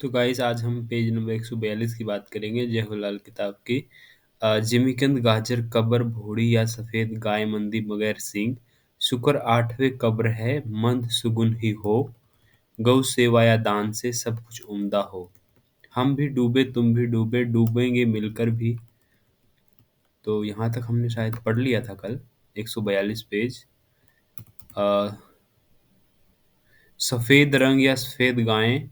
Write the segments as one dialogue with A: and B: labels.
A: तो गाइस आज हम पेज नंबर 142 की बात करेंगे जवाहरलाल किताब की। जिमीकंद गाजर कब्र भोड़ी या सफेद गाय मंदी बगैर सींग शुक्र आठवें कब्र है मंद सुगुन ही हो गौ सेवा या दान से सब कुछ उम्दा हो। हम भी डूबे तुम भी डूबे डूबेंगे मिलकर भी। तो यहाँ तक हमने शायद पढ़ लिया था कल। 142 पेज। अ, सफेद रंग या सफेद गायें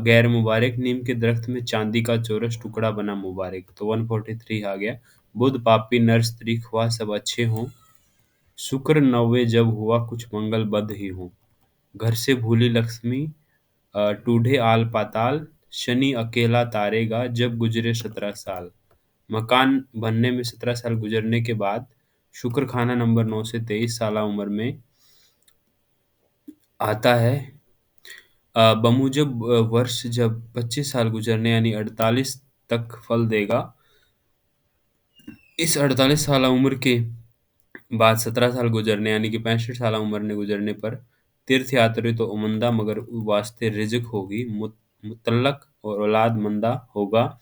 A: गैर मुबारक नीम के दरख्त में चांदी का चौरस टुकड़ा बना मुबारक। तो 143 आ गया। बुध पापी नर स्त्री ख्वाह सब अच्छे हों शुक्र नौवे जब हुआ कुछ मंगल बद ही हो। घर से भूली लक्ष्मी टूढ़े आल पाताल शनि अकेला तारेगा जब गुजरे 17 साल। मकान बनने में 17 साल गुजरने के बाद शुक्र खाना नंबर 9 से 23 साल उम्र में आता है। बमुजब वर्ष जब 25 साल गुजरने यानी 48 तक फल देगा। इस 48 साल उम्र के बाद 17 साल गुजरने यानी कि 65 साल उम्र ने गुजरने पर तीर्थ यात्री तो उमंदा मगर वास्ते रिज़्क होगी मुतल्लक और औलाद मंदा होगा।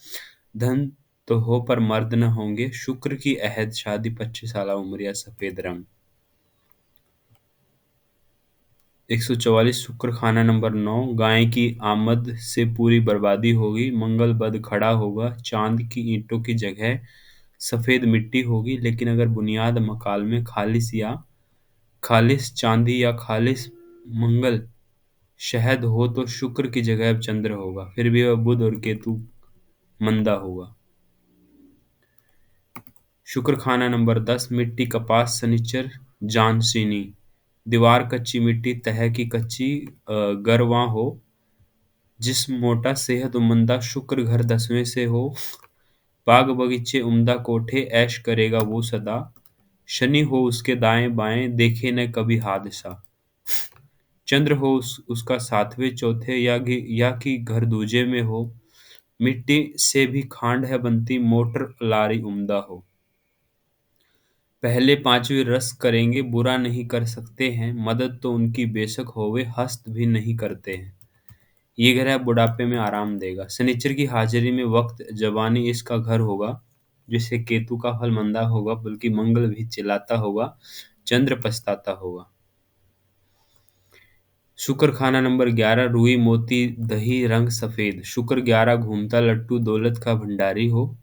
A: धन तो हो पर मर्द न होंगे शुक्र की अहद शादी 25 साल उम्र या सफेद रंग। 144 शुक्र खाना नंबर 9 गाय की आमद से पूरी बर्बादी होगी मंगल बद खड़ा होगा चांद की ईंटों की जगह सफेद मिट्टी होगी लेकिन अगर बुनियाद मकाल में खालिस चांदी या खालिस मंगल शहद हो तो शुक्र की जगह अब चंद्र होगा फिर भी वह बुध और केतु मंदा होगा। शुक्र खाना नंबर 10 मिट्टी कपास सनीचर जानसीनी दीवार कच्ची मिट्टी तह की कच्ची गरवा हो जिस मोटा सेहत उमंदा शुक्र घर 10वें से हो बाग बगीचे उम्दा कोठे ऐश करेगा वो सदा शनि हो उसके दाएं बाएं देखे न कभी हादसा। चंद्र हो उसका सातवें चौथे या कि घर दूजे में हो मिट्टी से भी खांड है बनती मोटर लारी उम्दा हो। पहले पांचवी रस करेंगे बुरा नहीं कर सकते हैं मदद तो उनकी बेशक होवे हस्त भी नहीं करते हैं। ये घर है बुढ़ापे में आराम देगा। शनिचर की हाजिरी में वक्त जवानी इसका घर होगा जिससे केतु का फल मंदा होगा बल्कि मंगल भी चिल्लाता होगा चंद्र पछताता होगा। शुक्र खाना नंबर 11 रुई मोती दही रंग सफेद शुक्र 11 घूमता लट्टू दौलत का भंडारी हो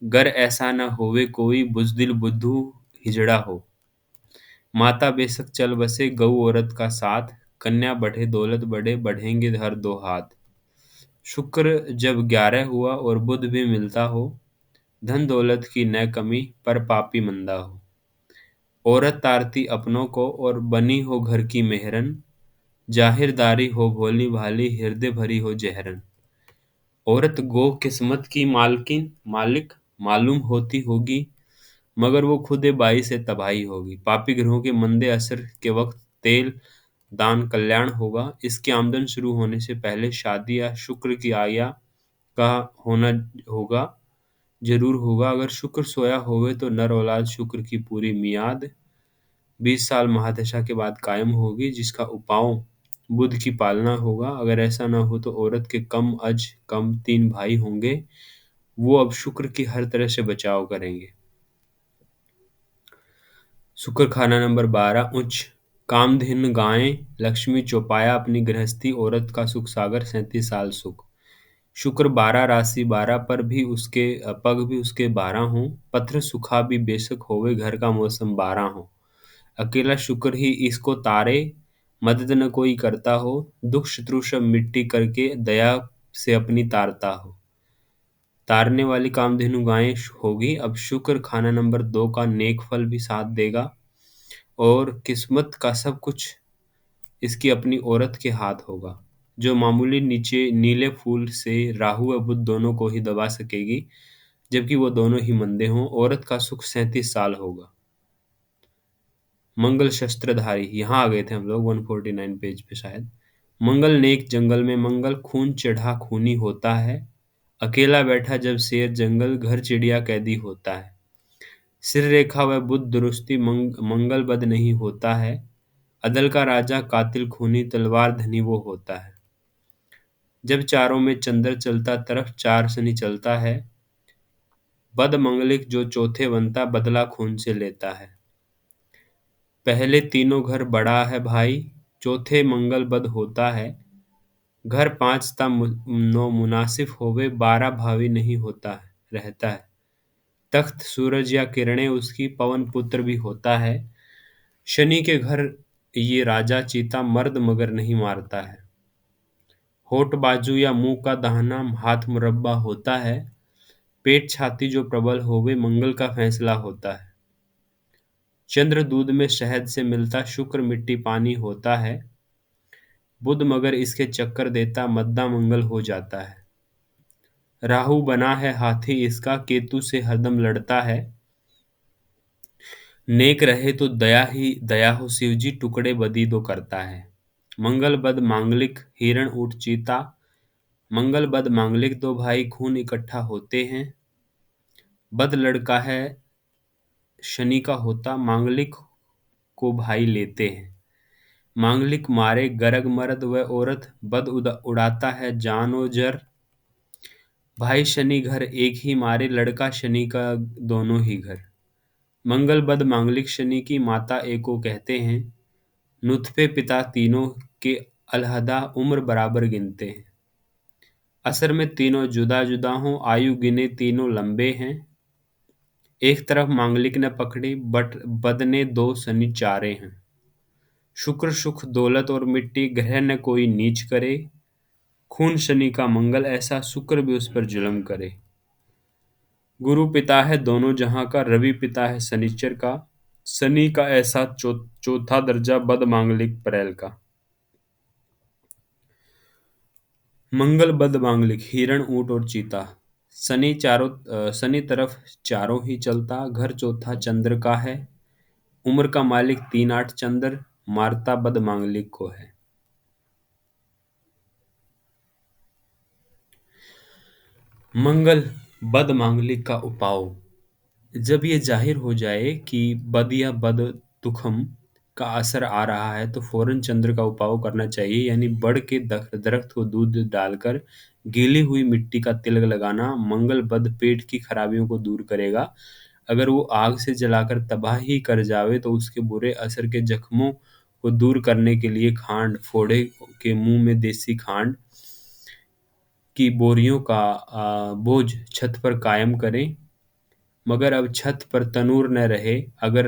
A: गर ऐसा न होवे कोई बुजदिल बुद्धू हिजड़ा हो। माता बेशक चल बसे गऊ औरत का साथ कन्या बढ़े दौलत बढ़े बढ़ेंगे हर दो हाथ। शुक्र जब 11 हुआ और बुध भी मिलता हो धन दौलत की न कमी पर पापी मंदा हो। औरत तारती अपनों को और बनी हो घर की मेहरन जाहिरदारी हो भोली भाली हृदय भरी हो जहरन। औरत गो किस्मत की मालकिन मालिक मालूम होती होगी मगर वो खुदे बाई से तबाही होगी। पापी ग्रहों के मंदे असर के वक्त तेल दान कल्याण होगा। इसकी आमदन शुरू होने से पहले शादी या शुक्र की आया का होना होगा जरूर होगा। अगर शुक्र सोया होवे तो नर औलाद शुक्र की पूरी मियाद 20 साल महादशा के बाद कायम होगी जिसका उपाव बुध की पालना होगा। अगर ऐसा ना हो तो औरत के कम अज कम 3 भाई होंगे वो अब शुक्र की हर तरह से बचाव करेंगे। शुक्र खाना नंबर 12 उच्च कामधेनु गायें लक्ष्मी चौपाया अपनी गृहस्थी औरत का सुख सागर 37 साल सुख। शुक्र 12 राशि 12 पर भी उसके पग भी उसके 12 हों पत्थर सुखा भी बेशक होवे घर का मौसम 12 हो। अकेला शुक्र ही इसको तारे मदद न कोई करता हो दुख शत्रु सब मिट्टी करके दया से अपनी तारता हो। तारने वाली कामधेनु गायें होगी। अब शुक्र खाना नंबर 2 का नेक फल भी साथ देगा और किस्मत का सब कुछ इसकी अपनी औरत के हाथ होगा जो मामूली नीचे नीले फूल से राहु व बुध दोनों को ही दबा सकेगी जबकि वो दोनों ही मंदे हों। औरत का सुख 37 साल होगा। मंगल शस्त्रधारी यहाँ आ गए थे हम लोग 149 पेज पे शायद। मंगल नेक जंगल में मंगल खून चढ़ा खूनी होता है अकेला बैठा जब शेर जंगल घर चिड़िया कैदी होता है। सिर रेखा व बुद्ध दुरुस्ती मंगल बद नहीं होता है अदल का राजा कातिल खूनी तलवार धनी वो होता है। जब चारों में चंद्र चलता तरफ चार शनि चलता है। बद मंगलिक जो चौथे बनता बदला खून से लेता है। पहले तीनों घर बड़ा है भाई, चौथे मंगल बद होता है। घर पांच ता नौ मुनासिफ होवे, 12 भावी नहीं होता है रहता है। तख्त सूरज या किरणें उसकी, पवन पुत्र भी होता है। शनि के घर ये राजा चीता, मर्द मगर नहीं मारता है। होठ बाजू या मुंह का दाहना, हाथ मुरब्बा होता है। पेट छाती जो प्रबल होवे, मंगल का फैसला होता है। चंद्र दूध में शहद से मिलता, शुक्र मिट्टी पानी होता है। बुध मगर इसके चक्कर देता, मद्दा मंगल हो जाता है। राहु बना है हाथी इसका, केतु से हरदम लड़ता है। नेक रहे तो दया ही दया हो शिवजी, टुकड़े बदी दो करता है। मंगल बद मांगलिक हिरण ऊंट चीता, मंगल बद मांगलिक दो भाई खून इकट्ठा होते हैं। बद लड़का है शनि का होता, मांगलिक को भाई लेते हैं। मांगलिक मारे गरग मर्द व औरत, बद उड़ाता है जान और जर। भाई शनि घर एक ही मारे, लड़का शनि का दोनों ही घर। मंगल बद मांगलिक शनि की माता एको कहते हैं। नुतफे पिता तीनों के अलहदा उम्र बराबर गिनते हैं। असर में तीनों जुदा जुदा हों, आयु गिने तीनों लंबे हैं। एक तरफ मांगलिक ने पकड़ी, बट बद ने दो शनि चारे हैं। शुक्र सुख दौलत और मिट्टी, ग्रह न कोई नीच करे। खून शनि का मंगल ऐसा, शुक्र भी उस पर जुल्म करे। गुरु पिता है दोनों जहां का, रवि पिता है शनिचर का। शनि का ऐसा चौथा दर्जा, बद मांगलिक प्रेल का। मंगल बद मांगलिक हिरण ऊंट और चीता। शनि तरफ चारों ही चलता, घर चौथा चंद्र का है। उम्र का मालिक 3 8 चंद्र, मारता बद मांगलिक को है। मंगल बद मांगलिक का उपाव। जब ये जाहिर हो जाए कि बद या बद तुखम का असर आ रहा है तो फौरन चंद्र का उपाव करना चाहिए, यानी बड़ के दरख्त को दूध डालकर गीली हुई मिट्टी का तिलक लगाना मंगल बद पेट की खराबियों को दूर करेगा। अगर वो आग से जलाकर तबाह ही कर जावे तो उसके बुरे असर के जख्मों को दूर करने के लिए खांड, फोड़े के मुंह में देसी खांड की बोरियों का बोझ छत पर कायम करें। मगर अब छत पर तनूर न रहे। अगर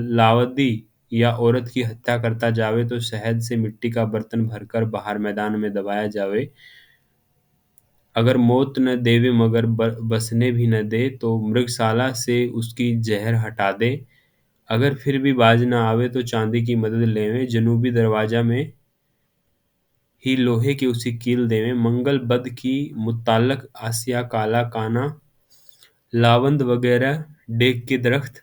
A: लावदी या औरत की हत्या करता जावे तो शहद से मिट्टी का बर्तन भरकर बाहर मैदान में दबाया जावे। अगर मौत न देवे मगर बसने भी न दे तो मृगशाला से उसकी जहर हटा दे। अगर फिर भी बाज न आवे तो चांदी की मदद लेवे, जनूबी दरवाजा में ही लोहे की उसी कील देवे। मंगल बद की मुताल्लक आसिया काला काना, लावंद वगैरह डेक के दरख्त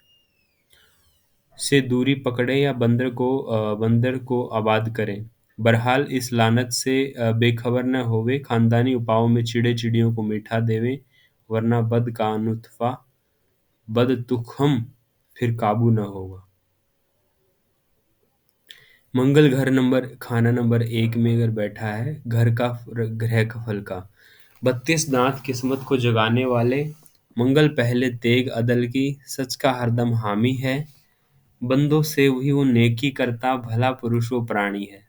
A: से दूरी पकड़े या बंदर को आबाद करें। बहरहाल इस लानत से बेखबर न होवे, खानदानी उपायों में चिड़े चिड़ियों को मीठा देवे, वरना बद का नुतफा बद तुखम फिर काबू न होगा। मंगल खाना नंबर 1 में अगर बैठा है, घर का ग्रह का फल का 32 दांत किस्मत को जगाने वाले। मंगल पहले तेग अदल की, सच का हरदम हामी है। बंदों से वही वो नेकी करता, भला पुरुष वो प्राणी है।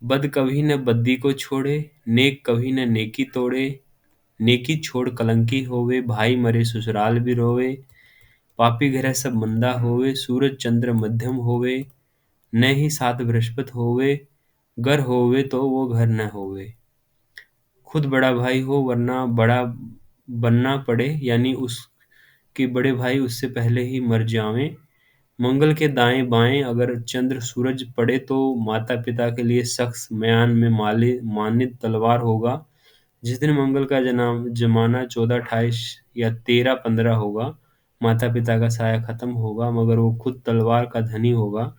A: बद कभी न बद्दी को छोड़े, नेक कभी न नेकी तोड़े। नेकी छोड़ कलंकी होवे, भाई मरे ससुराल भी रोवे। पापी ग्रह सब मंदा होवे, सूरज चंद्र मध्यम होवे। न ही साथ बृहस्पति होवे, घर होवे तो वो घर न होवे। खुद बड़ा भाई हो वरना बड़ा बनना पड़े, यानी उसके बड़े भाई उससे पहले ही मर जावें। मंगल के दाएं बाएं अगर चंद्र सूरज पड़े तो माता पिता के लिए सख्त म्यान में मानित तलवार होगा। जिस दिन मंगल का जमाना 14 28 या 13 15 होगा, माता पिता का साया खत्म होगा, मगर वो खुद तलवार का धनी होगा।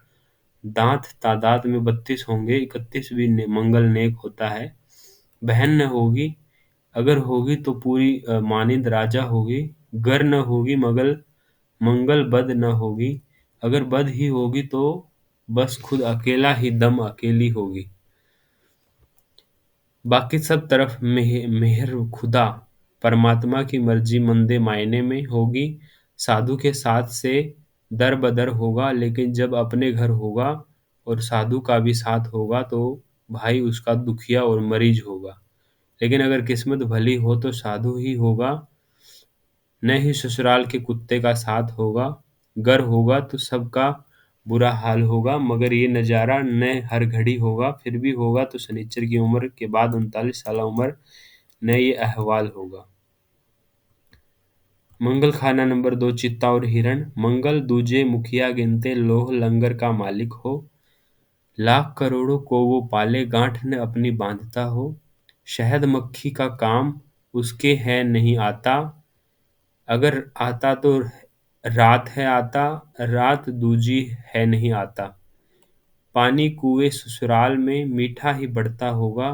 A: दांत तादाद में 32 होंगे, 31 भी मंगल नेक होता है। बहन न होगी, अगर होगी तो पूरी मानिंद राजा होगी। गर न होगी मगर मंगल बद न होगी, अगर बद ही होगी तो बस खुद अकेला ही दम अकेली होगी। बाकी सब तरफ मेहर खुदा परमात्मा की मर्जी मंदे मायने में होगी। साधु के साथ से दर बदर होगा, लेकिन जब अपने घर होगा और साधु का भी साथ होगा तो भाई उसका दुखिया और मरीज होगा। लेकिन अगर किस्मत भली हो तो साधु ही होगा, न ही ससुराल के कुत्ते का साथ होगा। गर होगा तो सबका बुरा हाल होगा, मगर ये नज़ारा न हर घड़ी होगा। फिर भी होगा तो शनिचर की उम्र के बाद 39 साल उम्र न ये अहवाल होगा। मंगल खाना नंबर 2 चित्ता और हिरण। मंगल दूजे मुखिया गिनते लोह लंगर का मालिक हो। लाख करोड़ों को वो पाले गांठ न अपनी बांधता हो। शहद मक्खी का काम उसके है नहीं आता, अगर आता तो रात है आता, रात दूजी है नहीं आता। पानी कुएं ससुराल में मीठा ही बढ़ता होगा,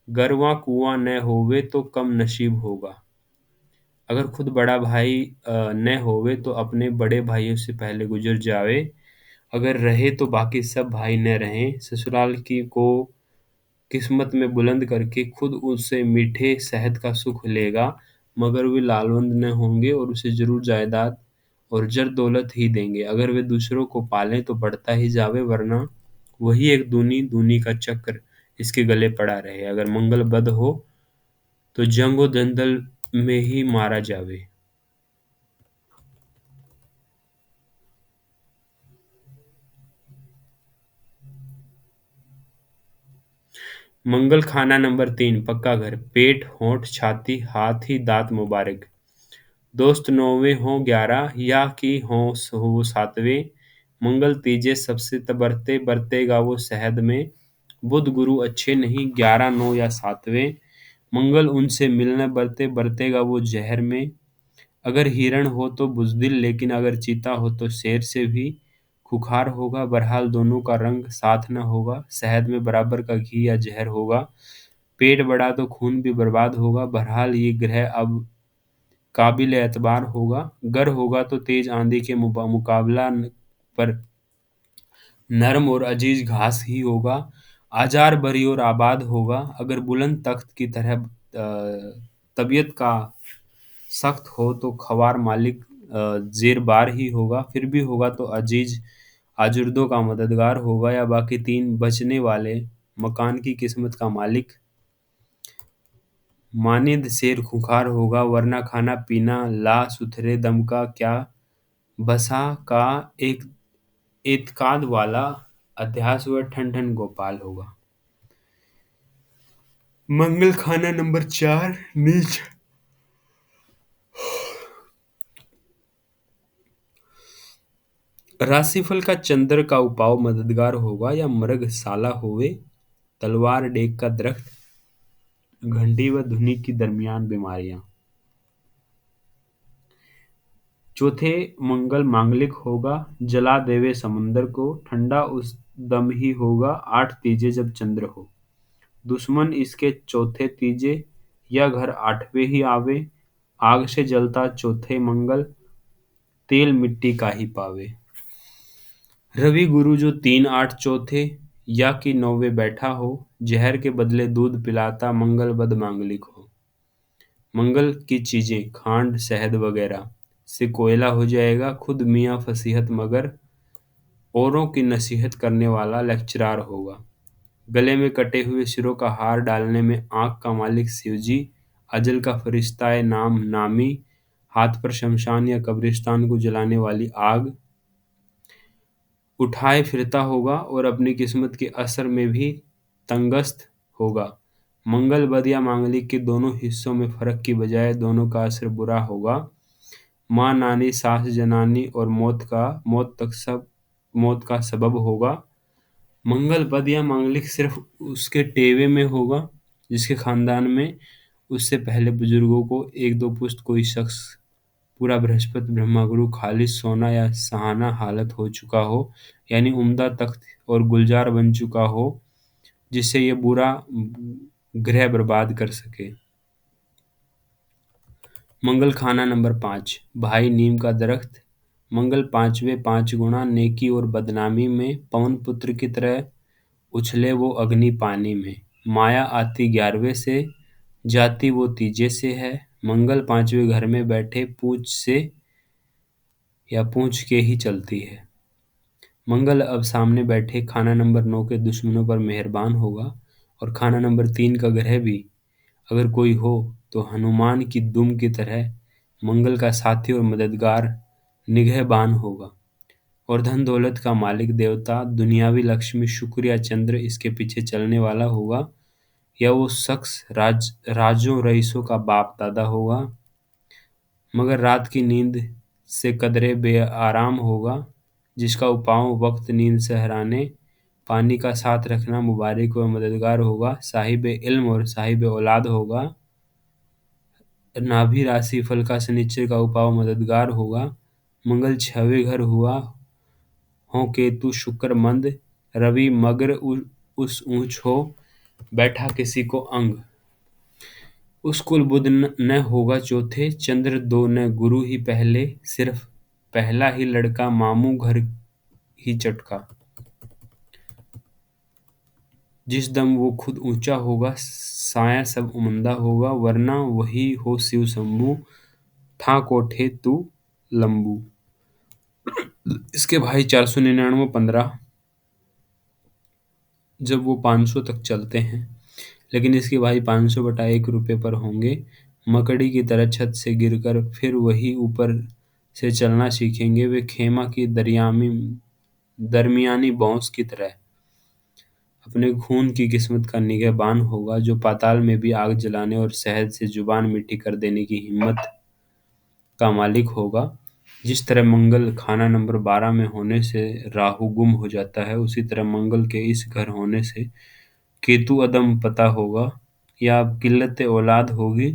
A: गरवा कुआं न होवे तो कम नसीब होगा। अगर खुद बड़ा भाई न होवे तो अपने बड़े भाइयों से पहले गुजर जावे, अगर रहे तो बाकी सब भाई न रहें। ससुराल की को किस्मत में बुलंद करके खुद उससे मीठे शहद का सुख लेगा, मगर वे लालवंत न होंगे और उसे जरूर जायदाद और जर दौलत ही देंगे। अगर वे दूसरों को पालें तो बढ़ता ही जावे, वरना वही एक दूनी दूनी का चक्र इसके गले पड़ा रहे। अगर मंगल बद हो तो जंगो दंदल में ही मारा जावे। मंगल खाना नंबर 3 पक्का घर। पेट होंठ छाती हाथ ही दांत मुबारक। दोस्त नौवे हों 11 या कि हों वो सातवें। मंगल तीजे सबसे तबरते बरतेगा वो शहद में। बुध गुरु अच्छे नहीं 11 9 या सातवें। मंगल उनसे मिलने बरते बरतेगा वो जहर में। अगर हिरण हो तो बुजदिल, लेकिन अगर चीता हो तो शेर से भी खुखार होगा। बहरहाल दोनों का रंग साथ न होगा, शहद में बराबर का घी या जहर होगा। पेट बड़ा तो खून भी बर्बाद होगा। बहरहाल ये ग्रह अब काबिल एतबार होगा। गर होगा तो तेज आंधी के मुकाबला पर नरम और अजीज घास ही होगा। आजार भरी और आबाद होगा। अगर बुलंद तख्त की तरह तबीयत का सख्त हो तो ख्वार मालिक जेर बार ही होगा। फिर भी होगा तो अजीज आजुर्दों का मददगार होगा, या बाकी तीन बचने वाले मकान की किस्मत का मालिक मानिंद शेर खुखार होगा। वरना खाना पीना ला सुथरे दम का क्या बसा का एक एतकाद वाला अध्यास व ठन ठन गोपाल होगा। मंगल खाना नंबर 4 नीच। राशिफल का चंद्र का उपाव मददगार होगा, या मृग साला होवे। तलवार डेग का दरख्त घंटी व धुनी की दरमियान बीमारियां। चौथे मंगल मांगलिक होगा, जला देवे समुंदर को। ठंडा उस दम ही होगा 8 तीजे जब चंद्र हो। दुश्मन इसके चौथे तीजे या घर 8वें ही आवे। आग से जलता चौथे मंगल तेल मिट्टी का ही पावे। रवि गुरु जो 3 8 चौथे या कि 9वें बैठा हो, जहर के बदले दूध पिलाता मंगल बद मांगलिक हो। मंगल की चीजें खांड शहद वगैरह से कोयला हो जाएगा। खुद मियाँ फसीहत मगर औरों की नसीहत करने वाला लेक्चरार होगा। गले में कटे हुए सिरों का हार डालने में आंख का मालिक शिवजी। अजल का फरिश्ता नाम नामी। हाथ पर शमशान या कब्रिस्तान को जलाने वाली आग उठाए फिरता होगा, और अपनी किस्मत के असर में भी तंगस्त होगा। मंगल बद या मांगलिक के दोनों हिस्सों में फर्क की बजाय दोनों का असर बुरा होगा। माँ नानी सास जनानी और मौत का सबब होगा। मंगल बद या मांगलिक सिर्फ उसके टेवे में होगा जिसके खानदान में उससे पहले बुजुर्गों को एक दो पुश्त कोई शख्स पूरा बृहस्पति ब्रह्मगुरु खालिस सोना या सहाना हालत हो चुका हो, यानी उम्दा तख्त और गुलजार बन चुका हो, जिससे ये बुरा ग्रह बर्बाद कर सके। मंगल खाना नंबर 5 भाई नीम का दरख्त। मंगल पांचवें 5 गुना नेकी और बदनामी में। पवन पुत्र की तरह उछले वो अग्नि पानी में। माया आती 11वें से, जाती वो तीजे से है। मंगल 5वें घर में बैठे पूछ से या पूछ के ही चलती है। मंगल अब सामने बैठे खाना नंबर 9 के दुश्मनों पर मेहरबान होगा, और खाना नंबर 3 का ग्रह भी अगर कोई हो तो हनुमान की दुम की तरह मंगल का साथी और मददगार निगहबान होगा। और धन दौलत का मालिक देवता दुनियावी लक्ष्मी शुक्र या चंद्र इसके पीछे चलने वाला होगा, या वो शख्स राजों रईसों का बाप दादा होगा, मगर रात की नींद से कदरे बेआराम होगा, जिसका उपाव वक्त नींद से हराने पानी का साथ रखना मुबारक व मददगार होगा, साहिब इल्म और साहिब औलाद होगा। नाभि राशि फल का शनिचर का उपाव मददगार होगा। मंगल 6वें घर हुआ हो केतु शुक्र मंद, रवि मगर उस ऊंच हो बैठा किसी को अंग। उस कुल बुध न होगा चौथे, चंद्र 2 न गुरु ही पहले, सिर्फ पहला ही लड़का मामू घर ही चटका। जिस दम वो खुद ऊंचा होगा साया सब उमंदा होगा, वरना वही हो शिव शंभू था कोठे तू लंबू। इसके भाई 499 15, जब वो 500 तक चलते हैं, लेकिन इसके भाई 500 बटा 1 रुपए पर होंगे। मकड़ी की तरह छत से गिरकर फिर वही ऊपर से चलना सीखेंगे। वे खेमा की दरमियानी बांस की तरह अपने खून की किस्मत का निगहबान होगा, जो पाताल में भी आग जलाने और शहद से जुबान मीठी कर देने की हिम्मत का मालिक होगा। जिस तरह मंगल खाना नंबर 12 में होने से राहु गुम हो जाता है, उसी तरह मंगल के इस घर होने से केतु अदम पता होगा, या किल्लत औलाद होगी,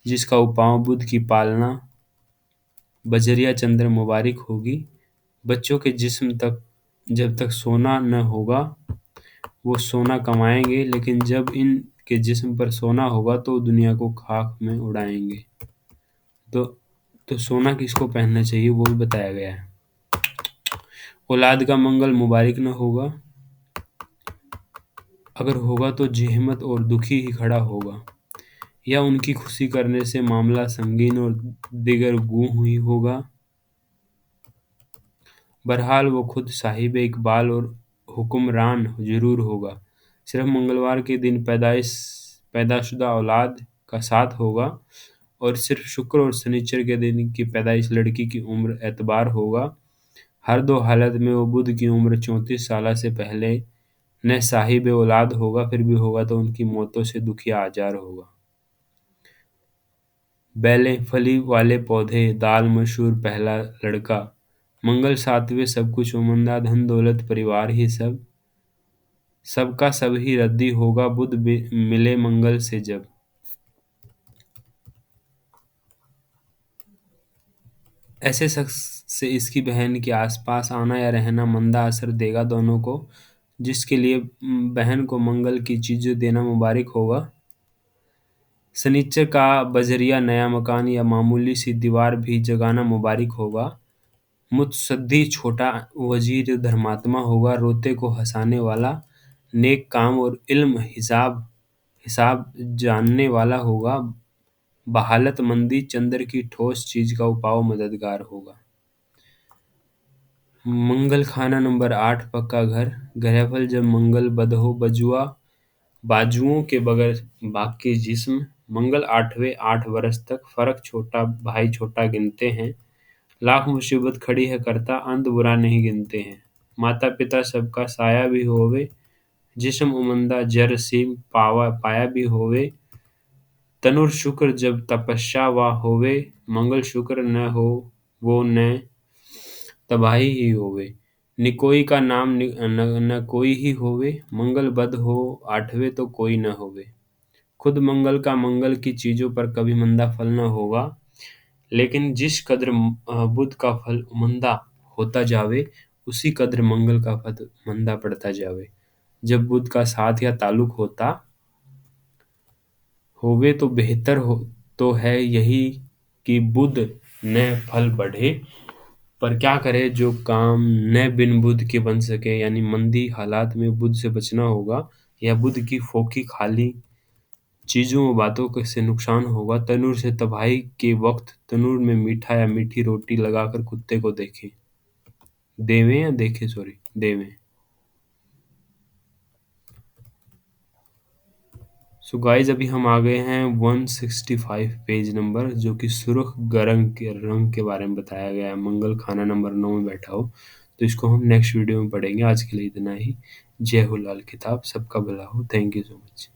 A: जिसका उपाव बुध की पालना बजरिया चंद्र मुबारक होगी। बच्चों के जिस्म तक जब तक सोना न होगा वो सोना कमाएंगे, लेकिन जब इनके जिस्म पर सोना होगा तो दुनिया को खाक में उड़ाएंगे। तो तो सोना किसको पहनना चाहिए वो भी बताया गया है। औलाद का मंगल मुबारक न होगा, अगर होगा तो जहमत और दुखी ही खड़ा होगा, या उनकी खुशी करने से मामला संगीन और दिगर गूं ही होगा। बहरहाल वो खुद साहिब इकबाल और हुक्मरान जरूर होगा। सिर्फ मंगलवार के दिन पैदाशुदा औलाद का साथ होगा, और सिर्फ शुक्र और शनिचर के दिन की पैदाइश लड़की की उम्र एतबार होगा। हर दो हालत में वो बुध की उम्र 34 साल से पहले न साहिब औलाद होगा, फिर भी होगा तो उनकी मौतों से दुखिया आजार होगा। बेलें फली वाले पौधे दाल मशहूर पहला लड़का, मंगल 7वें सब कुछ उमंदा धन दौलत परिवार ही सब, सबका सब ही रद्दी होगा बुध मिले मंगल से जब। ऐसे शख्स से इसकी बहन के आसपास आना या रहना मंदा असर देगा दोनों को, जिसके लिए बहन को मंगल की चीजें देना मुबारक होगा। शनिचर का बजरिया नया मकान या मामूली सी दीवार भी जगाना मुबारक होगा। मुत्सद्दी छोटा वजीर धर्मात्मा होगा, रोते को हंसाने वाला नेक काम और इल्म हिसाब हिसाब जानने वाला होगा। बहालतमंदी चंद्र की ठोस चीज का उपाव मददगार होगा। मंगल खाना नंबर 8 पक्का घर, ग्रहफल जब मंगल बद हो बजुआ बाजुओं के बगैर बाकी जिस्म। मंगल 8वें 8 वर्ष तक फर्क छोटा भाई छोटा गिनते हैं। लाख मुसीबत खड़ी है करता अंत बुरा नहीं गिनते हैं। माता पिता सबका साया भी होवे, जिस्म उमंदा जर सीम पाया भी होवे। तनुर शुक्र जब तपस्या वा होवे, मंगल शुक्र न हो वो न तबाही ही होवे। निकोई का नाम न कोई ही होवे, मंगल बद हो 8वें तो कोई न होवे। खुद मंगल का मंगल की चीजों पर कभी मंदा फल न होगा, लेकिन जिस कद्र बुध का फल मंदा होता जावे, उसी कद्र मंगल का फल मंदा पड़ता जावे। जब बुध का साथ या ताल्लुक होता होवे तो बेहतर हो तो है यही कि बुध न फल बढ़े, पर क्या करे जो काम न बिन बुध के बन सके, यानी मंदी हालात में बुध से बचना होगा, या बुद्ध की फोकी खाली चीज़ों और बातों के से नुकसान होगा। तनूर से तबाही के वक्त तनूर में मीठा या मीठी रोटी लगाकर कुत्ते को देवें या देखें, सॉरी, देवें। सो गाइस अभी हम आ गए हैं 165 पेज नंबर, जो कि सुर्ख गरंग के रंग के बारे में बताया गया है। मंगल खाना नंबर 9 में बैठा हो, तो इसको हम नेक्स्ट वीडियो में पढ़ेंगे। आज के लिए इतना ही। जय हो लाल किताब, सबका भला हो। Thank you so much.